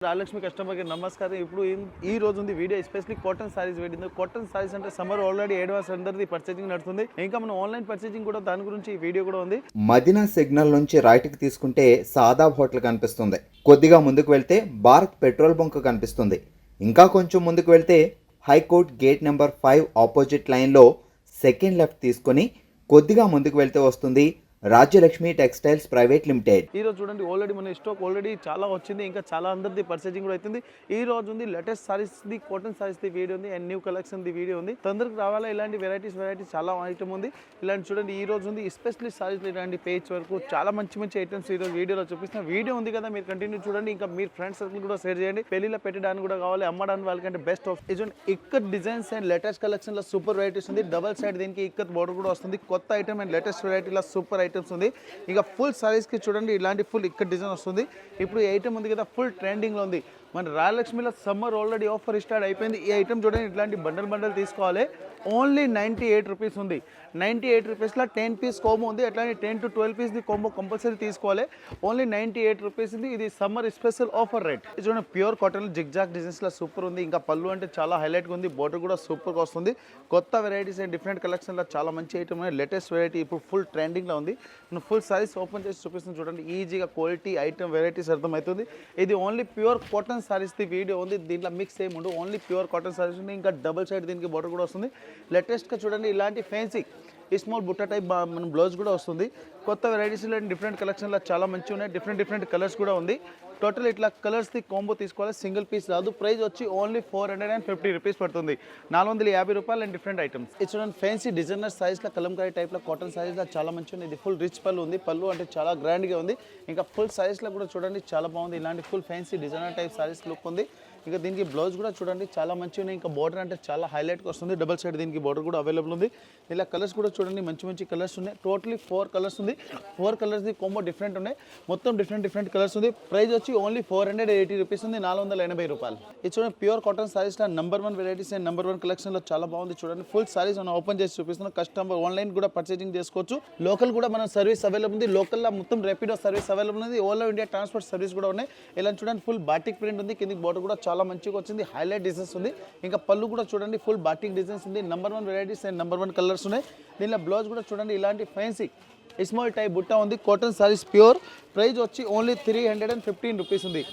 రాజలక్ష్మి కస్టమర్కి నమస్కారం. ఇప్పుడు ఈ రోజు ఉంది వీడియో ఎస్పెషల్లీ కాటన్ సారీస్ పెట్టింది. కాటన్ సారీస్ అంటే సమ్మర్ ఆల్రెడీ అడ్వాన్స్ అందరిది పర్చేసింగ్ నడుస్తుంది. ఇంకా మనం ఆన్లైన్ పర్చేసింగ్ కూడా దాని గురించి ఈ వీడియో కూడా ఉంది. మదీనా సిగ్నల్ నుంచి రైట్కి తీసుకుంటే సాదాబ్ హోటల్ కనిపిస్తుంది. కొద్దిగా ముందుకు వెళ్తే భారత్ పెట్రోల్ బంక్ కనిపిస్తుంది. ఇంకా కొంచెం ముందుకు వెళ్తే హైకోర్ట్ గేట్ నెంబర్ 5 ఆపోజిట్ లైన్లో సెకండ్ లెఫ్ట్ తీసుకొని కొద్దిగా ముందుకు వెళ్తే వస్తుంది రాజ్యలక్ష్మి టెక్స్టైల్స్ ప్రైవేట్ లిమిటెడ్. ఈ రోజు చూడండి ఆల్రెడీ మన స్టాక్ ఆల్రెడీ చాలా వచ్చింది. ఇంకా చాలా అందరిది పర్చేసింగ్ కూడా అవుతుంది. ఈ రోజు ఉంది లేటెస్ట్ సారీస్ ది కాటన్ సారీస్ ది వీడియో ఉంది అండ్ న్యూ కలెక్షన్ ది వీడియో ఉంది. తొందరగా రావాలా ఇలాంటి వెరైటీస్ చాలా ఐటమ్ ఉంది. ఇలాంటి చూడండి ఈ రోజు ఉంది ఎస్పెషల్లీ సారీస్ ఇలాంటి పేజ్ వరకు చాలా మంచి ఐటమ్స్ ఈ రోజు వీడియోలో చూపిస్తున్న వీడియో ఉంది కదా, మీరు కంటిన్యూ చూడండి. ఇంకా మీరు ఫ్రెండ్స్ సర్కిల్ కూడా షేర్ చేయండి. పెళ్లిలో పెట్టడానికి కూడా కావాలి, అమ్మడానికి వాళ్ళకంటే బెస్ట్ ఆఫ్ ఇది ikat designs and latest collection లో సూపర్ వెరైటీస్ ఉంది. డబల్ సైడ్ దీనికి ఇక్కత్ బోర్డర్ కూడా వస్తుంది. కొత్త ఐటమ్ అండ్ లేటెస్ట్ వెరైటీలో సూపర్ ఐటమ్స్ ఉంది. ఇంకా ఫుల్ సారీస్ కి చూడండి ఇలాంటి ఫుల్ ఇక్కడ డిజైన్ వస్తుంది. ఇప్పుడు ఈ ఐటమ్ ఉంది కదా ఫుల్ ట్రెండింగ్ లో ఉంది. మన రాయలక్ష్మిలో సమ్మర్ ఆల్రెడీ ఆఫర్ స్టార్ట్ అయిపోయింది. ఈ ఐటమ్ చూడండి ఇట్లాంటి బండల్ తీసుకోవాలి. ఓన్లీ 98 రూపీస్ ఉంది. 98 రూపీస్లో 10 పీస్ కోంబో ఉంది. అట్లానే 10 to 12 పీస్ ది కోంబో కంపల్సరీ తీసుకోవాలి. ఓన్లీ 98 రూపీస్ ఉంది. ఇది సమ్మర్ స్పెషల్ ఆఫర్ రేట్. ఇది చూడండి ప్యూర్ కాటన్ జిగ్జాగ్ డిజైన్స్లో సూపర్ ఉంది. ఇంకా పళ్ళు అంటే చాలా హైలైట్గా ఉంది. బోర్డర్ కూడా సూపర్గా వస్తుంది. కొత్త వెరైటీస్ అండ్ డిఫరెంట్ కలెక్షన్లో చాలా మంచి ఐటమ్ ఉంది. లేటెస్ట్ వెరైటీ ఇప్పుడు ఫుల్ ట్రెండింగ్లో ఉంది. నేను ఫుల్ సారీస్ ఓపెన్ చేసి చూపిస్తుంది చూడండి. ఈజీగా క్వాలిటీ ఐటమ్ వెరైటీస్ అర్థమవుతుంది. ఇది ఓన్లీ ప్యూర్ కాటన్ సారీస్ ది వీడియో ఉంది. దీంట్లో మిక్స్ ఏమి ఉండదు. ఓన్లీ ప్యూర్ కాటన్ సారీస్ ఉంది. ఇంకా డబుల్ సైడ్ దీనికి బోర్డర్ కూడా వస్తుంది. లేటెస్ట్గా చూడండి ఇలాంటి ఫ్యాన్సీ ఈ స్మాల్ బుట్ట టైప్ మన బ్లౌజ్ కూడా వస్తుంది. కొత్త వెరైటీస్ డిఫరెంట్ కలెక్షన్లో చాలా మంచిగా ఉన్నాయి. డిఫరెంట్ కలర్స్ కూడా ఉంది. టోటల్ ఇట్లా కలర్స్ ది కాంబో తీసుకోవాలి. సింగిల్ పీస్ రాదు. ప్రైస్ వచ్చి ఓన్లీ 450 రూపీస్ పడుతుంది. 450 రూపాయలు అండ్ డిఫరెంట్ ఐటమ్స్. ఇది చూడండి ఫ్యాన్సీ డిజైనర్ సైజ్లో కలంకారీ టైప్లో కాటన్ సైజ్లో చాలా మంచిగా ఉంది. ఇది ఫుల్ రిచ్ పళ్ళు ఉంది. పళ్ళు అంటే చాలా గ్రాండ్గా ఉంది. ఇంకా ఫుల్ సైజ్లో కూడా చూడండి చాలా బాగుంది. ఇలాంటి full fancy designer type saris look ఉంది. ఇంకా దీనికి బ్లౌజ్ కూడా చూడండి చాలా మంచిగా ఉన్నాయి. ఇంకా బోర్డర్ అంటే చాలా హైలైట్గా వస్తుంది. డబల్ సైడ్ దీనికి బోర్డర్ కూడా అవైలబుల్ ఉంది. ఇలా కలర్స్ కూడా చూడండి మంచి కలర్స్ ఉన్నాయి. టోటలీ 4 కలర్స్ ఉంది. 4 కలర్స్ ది కాంబో డిఫరెంట్ ఉన్నాయి. మొత్తం డిఫరెంట్ కలర్స్ ఉంది. ప్రైస్ వచ్చి ఓన్లీ 480 రూపీస్ ఉంది. 480 రూపాయలు. ఇది చూడండి ప్యూర్ కాటన్ సారీస్లో నెంబర్ 1 వెరైటీస్ అండ్ నెంబర్ 1 కలెక్షన్లో చాలా బాగుంది. చూడండి ఫుల్ సారీస్ మనం ఓపెన్ చేసి చూపిస్తున్నాం. కస్టమర్ ఆన్లైన్ కూడా పర్చేసింగ్ చేసుకోవచ్చు. లోకల్ కూడా మన సర్వీస్ అవైలబుల్ ఉంది. లోకల్లో మొత్తం ర్యాపిడో సర్వీస్ అవైలబుల్ ఉంది. ఓల్ ఇండియా ట్రాన్స్పోర్ట్ సర్వీస్ కూడా ఉన్నాయి. ఇలా చూడండి ఫుల్ బాటిక్ ప్రింట్ ఉంది. కిందికి బోర్డర్ కూడా చాలా మంచిగా వచ్చింది. హైలైట్ డిజైన్స్ ఉంది. ఇంకా పళ్ళు కూడా చూడండి ఫుల్ బాటిక్ డిజైన్స్ ఉంది. Number 1 varieties and number 1 colours ఉన్నాయి. దీనిలో బ్లౌజ్ కూడా చూడండి ఇలాంటి ఫ్యాన్సీ స్మాల్ టైప్ బుట్ట ఉంది. Cotton saris pure. ప్రైస్ వచ్చి ఓన్లీ 315 రూపీస్ ఉంది.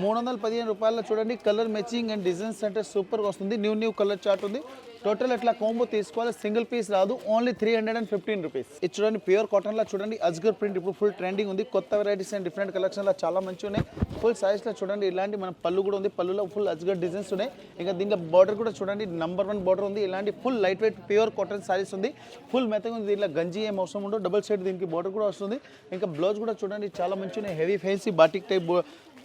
315 రూపాయల్లో చూడండి కలర్ మ్యాచింగ్ అండ్ డిజైన్స్ అంటే సూపర్గా వస్తుంది. న్యూ కలర్ చార్ట్ ఉంది. టోటల్ ఇట్లా కాంబో తీసుకోవాలి. సింగిల్ పీస్ రాదు. Only 315 rupees. ఇది చూడండి ప్యూర్ కాటన్లో చూడండి అజ్గర్ ప్రింట్ ఇప్పుడు ఫుల్ ట్రెండింగ్ ఉంది. కొత్త వెరైటీస్ అండ్ డిఫరెంట్ కలెక్షన్లో చాలా మంచిగా ఉన్నాయి. ఫుల్ సైజ్లో చూడండి ఇలాంటి మన పళ్ళు కూడా ఉంది. పళ్ళులో ఫుల్ అజ్గర్ డిజైన్స్ ఉన్నాయి. ఇంకా దీంట్లో బార్డర్ కూడా చూడండి నెంబర్ 1 బార్డర్ ఉంది. ఇలాంటి full light weight pure cotton saris ఉంది. ఫుల్ మెత్తగా ఉంది. దీంట్లో గంజి ఏం అవసరం ఉండదు. డబుల్ సైడ్ దీనికి బార్డర్ కూడా వస్తుంది. ఇంకా బ్లౌజ్ కూడా చూడండి చాలా మంచిగా ఉన్నాయి. హెవీ ఫ్యాన్సీ బాటిక్ టైప్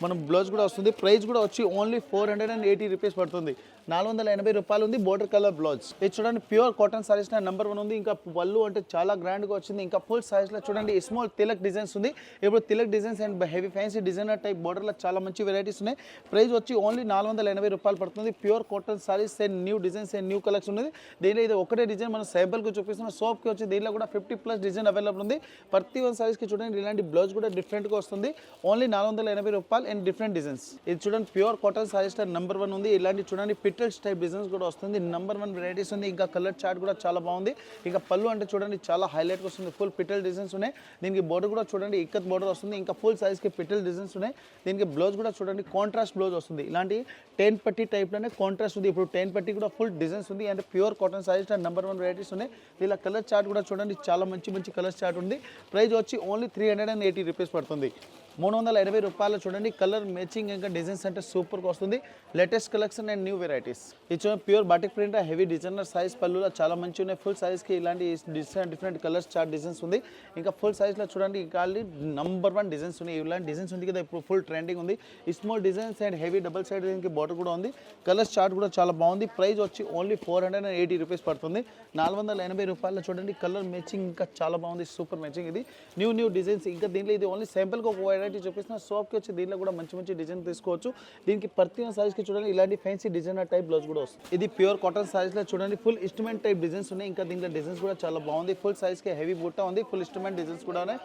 మనం బ్లౌజ్ కూడా వస్తుంది. ప్రైస్ కూడా వచ్చి ఓన్లీ 480 రూపీస్ పడుతుంది. 480 రూపాయలు ఉంది. Border colour blouse. ఇది చూడండి ప్యూర్ కాటన్ సారీస్ నెంబర్ 1 ఉంది. ఇంకా పళ్ళు అంటే చాలా గ్రాండ్గా వచ్చింది. ఇంకా ఫుల్ సైజ్లో చూడండి స్మాల్ తిలక్ డిజైన్స్ ఉంది. ఇప్పుడు Tilak designs and heavy fancy designer type బోర్డర్లో చాలా మంచి వెరైటీస్ ఉన్నాయి. ప్రైస్ వచ్చి ఓన్లీ 480 రూపాయలు పడుతుంది. Pure cotton saris and new designs and new collection ఉంది. దీనిలో ఇది ఒకటే డిజైన్ మనం శాంపుల్కి చూపిస్తున్నాం. సోప్కి వచ్చి దీనిలో కూడా 50+ డిజైన్ అవైలబుల్ ఉంది. ప్రతి 1 సారీస్కి చూడండి ఇలాంటి బ్లౌజ్ కూడా డిఫరెంట్గా వస్తుంది. ఓన్లీ 480 రూపాయలు అండ్ డిఫరెంట్ డిజైన్స్. ఇది చూడండి ప్యూర్ కాటన్ సారీస్ నెంబర్ 1 ఉంది. ఇలాంటి చూడండి పిట్టల్స్ టైప్ డిజైన్స్ కూడా వస్తుంది. నెంబర్ 1 వెరైటీస్ ఉంది. ఇంకా కలర్ చార్ట్ కూడా చాలా బాగుంది. ఇంకా పళ్ళు అంటే చూడండి చాలా హైలైట్గా వస్తుంది. ఫుల్ పిట్టల్ డిజైన్స్ ఉన్నాయి. దీనికి బోర్డర్ కూడా చూడండి ఇక్కత్ బోర్డర్ వస్తుంది. ఇంకా ఫుల్ సైజ్కి పిట్టల్ డిజైన్స్ ఉన్నాయి. దీనికి బ్లౌజ్ కూడా చూడండి కాంట్రాస్ట్ బ్లౌజ్ వస్తుంది. ఇలాంటి 10 పట్టీ టైప్లోనే కాంట్రాస్ట్ ఉంది. ఇప్పుడు 10 పట్టీ కూడా ఫుల్ డిజైన్స్ ఉంది. అంటే pure cotton saris number 1 varieties ఉన్నాయి. ఇలా కలర్ చార్ట్ కూడా చూడండి చాలా మంచి కలర్ చార్ట్ ఉంది. ప్రైస్ వచ్చి ఓన్లీ 380 రూపీస్ పడుతుంది. 380 రూపాయలు చూడండి కలర్ మ్యాచింగ్ ఇంకా డిజైన్స్ అంటే సూపర్గా వస్తుంది. Latest collection and new varieties. ఇది చూడండి pure batik print heavy designer size పళ్ళులో చాలా మంచి ఉన్నాయి. ఫుల్ సైజ్కి ఇలాంటి డిఫరెంట్ కలర్స్ చార్ట్ డిజైన్స్ ఉంది. ఇంకా ఫుల్ సైజ్లో చూడండి ఇంకా నెంబర్ 1 డిజైన్స్ ఉన్నాయి. ఇలాంటి డిజైన్స్ ఉంది కదా ఇప్పుడు ఫుల్ ట్రెండింగ్ ఉంది. ఈ small designs and heavy double side దీనికి బార్డర్ కూడా ఉంది. కలర్స్ చార్ట్ కూడా చాలా బాగుంది. ప్రైస్ వచ్చి ఓన్లీ 480 రూపీస్ పడుతుంది. 480 రూపాయలు చూడండి కలర్ మ్యాచింగ్ ఇంకా చాలా బాగుంది. సూపర్ మ్యాచింగ్ ఇది న్యూ డిజైన్స్. ఇంకా దీంట్లో ఇది ఓన్లీ శాంపుల్గా వెరైటీ చూపిస్తున్న సోప్కి వచ్చి దీంట్లో కూడా మంచి మంచి డిజైన్ తీసుకోవచ్చు. దీనికి ప్రతి సైజ్కి చూడండి ఇలాంటి ఫ్యాన్సీ డిజైనర్ టైప్ బ్లౌజ్ కూడా వస్తుంది. ఇది ప్యూర్ కాటన్ సైజ్లో చూడండి ఫుల్ ఇన్స్ట్రుమెంట్ టైప్ డిజైన్స్ ఉన్నాయి. ఇంకా దీంట్లో డిజైన్స్ కూడా చాలా బాగుంది. ఫుల్ సైజ్కి హెవీ బుట్ట ఉంది, ఫుల్ ఇన్స్ట్రుమెంట్ డిజైన్స్ కూడా ఉన్నాయి.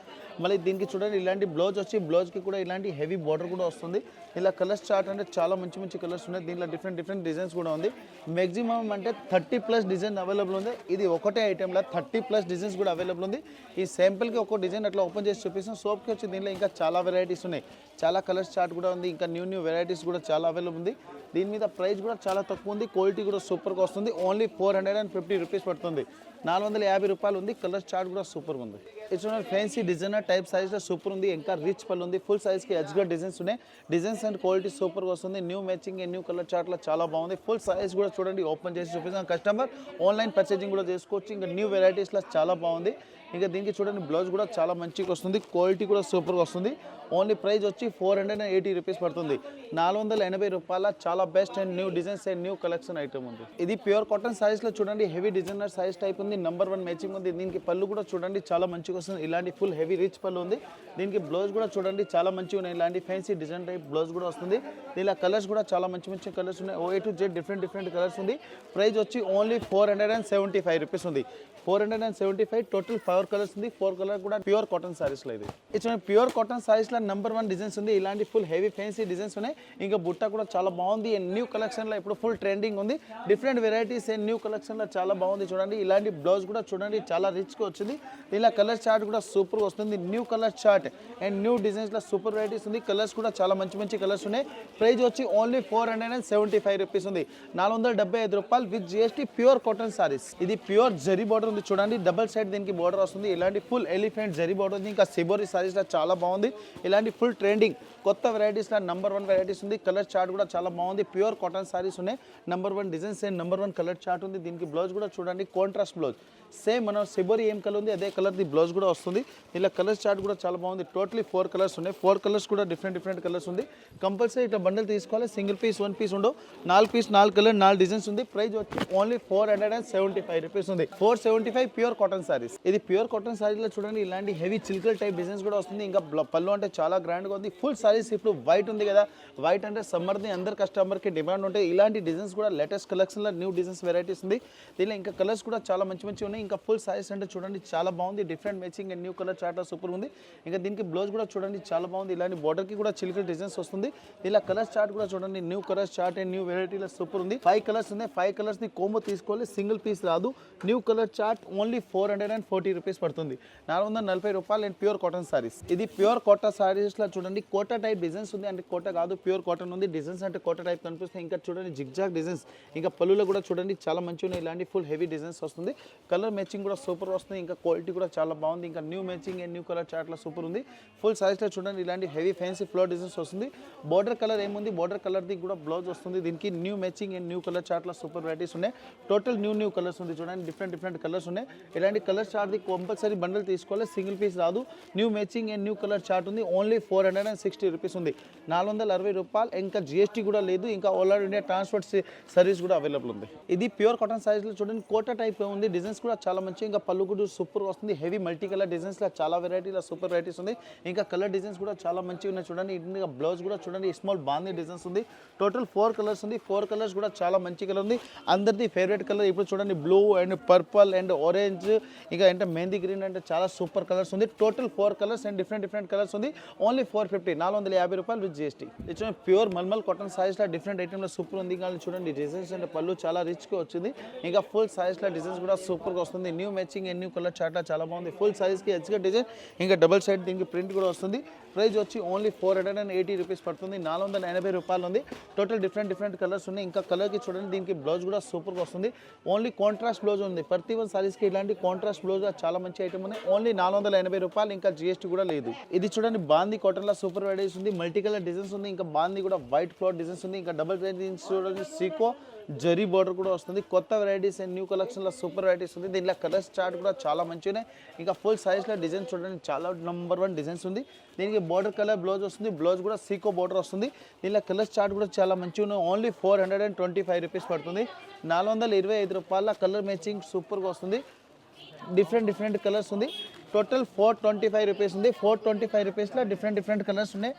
మళ్ళీ దీనికి చూడండి ఇలాంటి బ్లౌజ్ వచ్చి బ్లౌజ్కి కూడా ఇలాంటి హెవీ బార్డర్ కూడా వస్తుంది. ఇలా కలర్స్ చార్ట్ అంటే చాలా మంచి మంచి కలర్స్ ఉన్నాయి. దీంట్లో డిఫరెంట్ డిజైన్స్ కూడా ఉంది. మ్యాక్సిమం అంటే 30+ డిజైన్ అవైలబుల్ ఉంది. ఇది ఒకటే ఐటెంలో 30+ డిజైన్స్ కూడా అవైలబుల్ ఉంది. ఈ శాంపుల్కి ఒక డిజైన్ అట్లా ఓపెన్ చేసి చూపిస్తాం. సోప్కి వచ్చి దీనిలో ఇంకా చాలా వెరైటీస్ ఉన్నాయి. చాలా కలర్స్ చార్ట్ కూడా ఉంది. ఇంకా న్యూ వెరైటీస్ కూడా చాలా అవైలబుల్ ఉంది. దీని మీద ప్రైస్ కూడా చాలా తక్కువ ఉంది. క్వాలిటీ కూడా సూపర్గా వస్తుంది. ఓన్లీ 450 రూపీస్ పడుతుంది. 450 రూపాయలు ఉంది. కలర్ చార్ట్ కూడా సూపర్గా ఉంది. ఇది చూడండి ఫ్యాన్సీ డిజైనర్ టైప్ సైజ్లో సూపర్ ఉంది. ఇంకా రిచ్ పళ్ళు ఉంది. ఫుల్ సైజ్కి ఎడ్జ్గా డిజైన్స్ ఉన్నాయి. డిజైన్స్ అండ్ క్వాలిటీ సూపర్గా వస్తుంది. న్యూ మ్యాచింగ్ న్యూ కలర్ చార్ట్లో చాలా బాగుంది. ఫుల్ సైజ్ కూడా చూడండి ఓపెన్ చేసి చూపిస్తాం. కస్టమర్ ఆన్లైన్ పర్చేజింగ్ కూడా చేసుకోవచ్చు. ఇంకా న్యూ వెరైటీస్లో చాలా బాగుంది. ఇంకా దీనికి చూడండి బ్లౌజ్ కూడా చాలా మంచిగా వస్తుంది. క్వాలిటీ కూడా సూపర్గా వస్తుంది. ఓన్లీ ప్రైస్ వచ్చి 480 రూపీస్ పడుతుంది. 480 రూపాయల చాలా best and new designs and new collection item ఉంది. ఇది ప్యూర్ కాటన్ సైజ్లో చూడండి హెవీ డిజైనర్ సైజ్ టైప్ ఉంది. నెంబర్ 1 మ్యాచింగ్ ఉంది. దీనికి పళ్ళు కూడా చూడండి చాలా మంచిగా వస్తుంది. ఇలాంటి ఫుల్ హెవీ రిచ్ పళ్ళు ఉంది. దీనికి బ్లౌజ్ కూడా చూడండి చాలా మంచిగా ఉన్నాయి. ఇలాంటి ఫ్యాన్సీ డిజైన్ టైప్ బ్లౌజ్ కూడా వస్తుంది. ఇలా కలర్స్ కూడా చాలా మంచి కలర్స్ ఉన్నాయి. O A to Z different colours ఉంది. ప్రైస్ వచ్చి ఓన్లీ 475 రూపీస్ ఉంది. 475 టోటల్ 4 కలర్స్ ఉంది. 4 కలర్ కూడా ప్యూర్ కాటన్ సారీస్లో ఇది. ఇది ప్యూర్ కాటన్ సారీస్లో నెంబర్ 1 డిజైన్స్ ఉంది. ఇలాంటి ఫుల్ హెవీ ఫ్యాన్సీ డిజైన్స్ ఉన్నాయి. ఇంకా బుట్ట కూడా చాలా బాగుంది. అండ్ న్యూ కలెక్షన్లో ఇప్పుడు ఫుల్ ట్రెండింగ్ ఉంది. డిఫరెంట్ వెరైటీస్ అండ్ న్యూ కలెక్షన్లో చాలా బాగుంది. చూడండి ఇలాంటి బ్లౌజ్ కూడా చూడండి చాలా రిచ్గా వచ్చింది. ఇలా కలర్ చార్ట్ కూడా సూపర్గా వస్తుంది. New colour chart and new డిజైన్స్లో సూపర్ వెరైటీస్ ఉంది. కలర్స్ కూడా చాలా మంచి కలర్స్ ఉన్నాయి. ప్రైస్ వచ్చి ఓన్లీ 475 రూపీస్ ఉంది. 475 రూపాయలు with GST pure cotton saris. ఇది ప్యూర్ జరీ బార్డర్ ఉంది. చూడండి డబల్ సైడ్ దీనికి బార్డర్ వస్తుంది. ఇలాంటి ఫుల్ ఎలిఫెంట్ జరీ బార్డర్ ఉంది. ఇంకా సిబోరీ సారీస్లో చాలా బాగుంది. ఇలాంటి ఫుల్ ట్రెండింగ్ కొత్త వెరైటీస్లో నెంబర్ 1 వెరైటీస్ ఉంది. కలర్ చార్ట్ కూడా చాలా బాగుంది. ప్యూర్ కాటన్ సారీస్ ఉన్నాయి. Number 1 designs and number 1 colour chart ఉంది. దీనికి బ్లౌజ్ కూడా చూడండి కాంట్రాస్ట్ బ్లౌజ్. సేమ్ మన సిబోరీ ఏం కలర్ ఉంది అదే కలర్ ది బ్లౌజ్ కూడా వస్తుంది. ఇలా కలర్ చార్ట్ కూడా చాలా బాగుంది. టోటలీ 4 కలర్స్ ఉన్నాయి. 4 కలర్స్ కూడా డిఫరెంట్ కలర్స్ ఉంది. కంపల్సరీ ఇట్లా బండిల్ తీసుకోవాలి. సింగిల్ పీస్ 1 పీస్ ఉండవు. 4 పీస్ 4 కలర్ 4 డిజైన్స్ ఉంది. ప్రైస్ వచ్చి ఓన్లీ 475 రూపీస్ ఉంది. 475 ప్యూర్ కాటన్ సారీస్. ఇది ప్యూర్ కాటన్ సారీలో చూడండి ఇలాంటి హెవీ చిల్కల్ టైప్ డిజైన్స్ కూడా వస్తుంది. ఇంకా పళ్ళు అంటే చాలా గ్రాండ్గా ఉంది. ఫుల్ సారీస్ ఇప్పుడు వైట్ ఉంది కదా, వైట్ అంటే సమ్మర్ది అందరు కస్టమర్కి డిమాండ్ ఉంటాయి. ఇలాంటి డిజైన్స్ కూడా లేటెస్ట్ కలెక్షన్లో న్యూ డిజైన్స్ వెరైటీస్ ఉంది. దీనిలో ఇంకా కలర్స్ కూడా చాలా మంచి ఉన్నాయి. ఇంకా ఫుల్ సారీస్ అంటే చూడండి చాలా బాగుంది. Different matching and new colour chart super ఉంది. ఇంకా దీనికి బ్లౌజ్ కూడా చూడండి చాలా బాగుంది. ఇలాంటి బార్డర్కి కూడా చిల్కల్ డిజైన్స్ వస్తుంది. ఇలా కలర్ చార్ట్ కూడా చూడండి new colour chart and new వెరైటీలో సూపర్ ఉంది. 5 కలర్స్ ఉన్నాయి. 5 కలర్స్ని కోంబో తీసుకోవాలి. సింగిల్ పీస్ రాదు. New colour chart only 440 rupees పడుతుంది. 440 రూపాయలు అండ్ ప్యూర్ కాటన్ సారీస్. ఇది ప్యూర్ కాటన్ సారీస్లో చూడండి కోటా టైప్ డిజైన్స్ ఉంది. అంటే కోట కాదు ప్యూర్ కాటన్ ఉంది. డిజైన్స్ అంటే కోట టైప్ కనిపిస్తాయి. ఇంకా చూడండి జిగ్జాగ్ డిజైన్స్. ఇంకా పళ్ళులో కూడా చూడండి చాలా మంచిగా ఉన్నాయి. ఇలాంటి ఫుల్ హెవీ డిజైన్స్ వస్తుంది. కలర్ మ్యాచింగ్ కూడా సూపర్ వస్తుంది. ఇంకా క్వాలిటీ కూడా చాలా బాగుంది. ఇంకా new matching and new colour చార్ట్లో సూపర్ ఉంది. ఫుల్ సైజ్లో చూడండి ఇలాంటి హెవీ ఫ్యాన్సీ ఫ్లోర్ డిజైన్స్ వస్తుంది. బార్డర్ కలర్ ఏముంది బార్డర్ కలర్ది కూడా బ్లౌజ్ వస్తుంది. దీనికి new matching and new colour చార్ట్లో సూపర్ వెరైటీస్ ఉన్నాయి. టోటల్ న్యూ కలర్స్ ఉంది. చూడండి డిఫరెంట్ కలర్స్ ఉన్నాయి. ఇలాంటి కలర్ చార్ట్ది కంపల్సరీ బండిల్ తీసుకోవాలి. సింగిల్ పీస్ రాదు. New matching and new colour chart ఉంది. ఓన్లీ 460 రూపీస్ ఉంది. 460 రూపాయలు. ఇంకా GST కూడా లేదు. ఇంకా all over India transport service కూడా అవైలబుల్ ఉంది. ఇది ప్యూర్ కాటన్ సైజ్లో చూడండి కోటా టైప్ ఉంది. డిజైన్స్ కూడా చాలా మంచిగా ఇంకా పళ్ళు కూడా సూపర్ వస్తుంది. హెవీ మల్టీ కలర్ డిజైన్స్లో చాలా వెరైటీలో సూపర్ వెరైటీస్ ఉంది. ఇంకా కలర్ డిజైన్స్ కూడా చాలా మంచిగా ఉన్నాయి. చూడండి ఇంకా బ్లౌజ్ కూడా చూడండి స్మాల్ బాందీ డిజైన్స్ ఉంది. టోటల్ 4 కలర్స్ ఉంది. 4 కలర్స్ కూడా చాలా మంచి కలర్ ఉంది. అందరిది ఫేవరెట్ కలర్ ఇప్పుడు చూడండి blue and purple and orange ఇంకా అంటే మెహందీ గ్రీన్ అంటే చాలా సూపర్ కలర్స్ ఉంది. Total 4 colours and different colours ఉంది. ఓన్లీ 450 450 రూపాయలు విత్ GST. ఇది ప్యూర్ మల్మల్ కాటన్ సైజ్లో డిఫరెంట్ ఐటమ్లో సూపర్ ఉంది. ఇంకా చూడండి డిజైన్స్ అంటే పళ్ళు చాలా రిచ్గా వచ్చింది. ఇంకా ఫుల్ సైజ్లో డిజైన్స్ కూడా సూపర్గా వస్తుంది. New matching and new colour చార్ట్లో చాలా బాగుంది. ఫుల్ సైజ్కి హెచ్గా డిజైన్ ఇంకా డబల్ సైడ్ దీనికి ప్రింట్ కూడా వస్తుంది. ప్రైస్ వచ్చి ఓన్లీ 480 రూపీస్ పడుతుంది. 480 రూపాయలు ఉంది. టోటల్ డిఫరెంట్ కలర్స్ ఉన్నాయి. ఇంకా కలర్కి చూడండి దీనికి బ్లౌజ్ కూడా సూపర్గా వస్తుంది. ఓన్లీ కాంట్రాస్ట్ బ్లౌజ్ ఉంది. ప్రతి 1 సారీస్కి ఇలాంటి కాంట్రాస్ట్ బ్లౌజ్ చాలా మంచి ఐటమ్ ఉంది. ఓన్లీ 480 రూపాయలు. ఇంకా GST కూడా లేదు. ఇది చూడండి బాందీ కాటన్లో సూపర్ వెరైటీస్ ఉంది. మల్టీ కలర్ డిజైన్స్ ఉంది. ఇంకా బాందీ కూడా వైట్ ఫ్లోర్ డిజైన్స్ ఉంది. ఇంకా డబల్ డిజైన్స్ చూడండి సీకో జరీ బార్డర్ కూడా వస్తుంది. కొత్త వెరైటీస్ అండ్ న్యూ కలెక్షన్లో సూపర్ వెరైటీస్ ఉంది. దీంట్లో కలర్స్ చార్ట్ కూడా చాలా మంచిగా ఉన్నాయి. ఇంకా ఫుల్ సైజ్లో డిజైన్ చూడండి చాలా నెంబర్ 1 డిజైన్స్ ఉంది. దీనికి బార్డర్ కలర్ బ్లౌజ్ వస్తుంది. బ్లౌజ్ కూడా సీకో బార్డర్ వస్తుంది. దీంట్లో కలర్స్ చార్ట్ కూడా చాలా మంచిగా ఉన్నాయి. ఓన్లీ 425 రూపీస్ పడుతుంది. 425 రూపాయల కలర్ మ్యాచింగ్ సూపర్గా వస్తుంది. డిఫరెంట్ కలర్స్ ఉంది. టోటల్ 425 రూపీస్ ఉంది. 425 రూపీస్లో డిఫరెంట్ కలర్స్ ఉన్నాయి.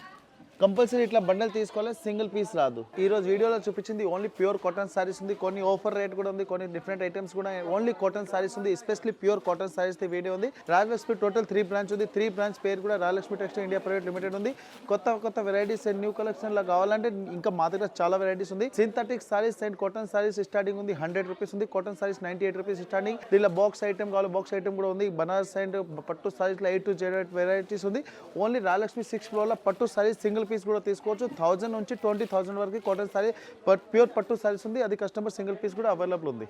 కంపల్సరీ ఇట్లా బండల్ తీసుకోవాలి, సింగిల్ పీస్ రాదు. ఈ రోజు వీడియోలో చూపించింది ఓన్లీ ప్యూర్ కాటన్ సారీస్ ఉంది. కొన్ని ఆఫర్ రేట్ కూడా ఉంది, కొన్ని డిఫరెంట్ ఐటమ్స్ కూడా ఓన్లీ కాటన్ సారీస్ ఉంది. Especially pure cotton saris video ఉంది. రాజలక్ష్మి టోటల్ 3 బ్రాంచ్ ఉంది. 3 బ్రాంచ్ పేరు కూడా Rajalakshmi textile India private limited ఉంది. కొత్త వెరైటీస్ అండ్ న్యూ కలెక్షన్ లా కావాలంటే ఇంకా మా దగ్గర చాలా వెరైటీస్ ఉంది. Synthetic saris and cotton saris starting ఉంది 100 రూపీస్ ఉంది. Cotton saris 98 rupees starting. దీనిలో బాక్స్ ఐటమ్ కావాలి, బాక్స్ ఐటమ్ కూడా ఉంది. బనారస్ అండ్ పట్టు సారీస్ లో 8 to 8 వెరైటీస్ ఉంది. ఓన్లీ రాజలక్ష్మి 6 ఫ్లోర్ లో పట్టు సారీస్ సింగిల్ పీస్ కూడా తీసుకోవచ్చు. 1000 నుంచి 20,000 వరకు కాటన్ సారీ ప్యూర్ పట్టు సారీస్ ఉంది. అది కస్టమర్ సింగిల్ పీస్ కూడా అవైలబుల్ ఉంది.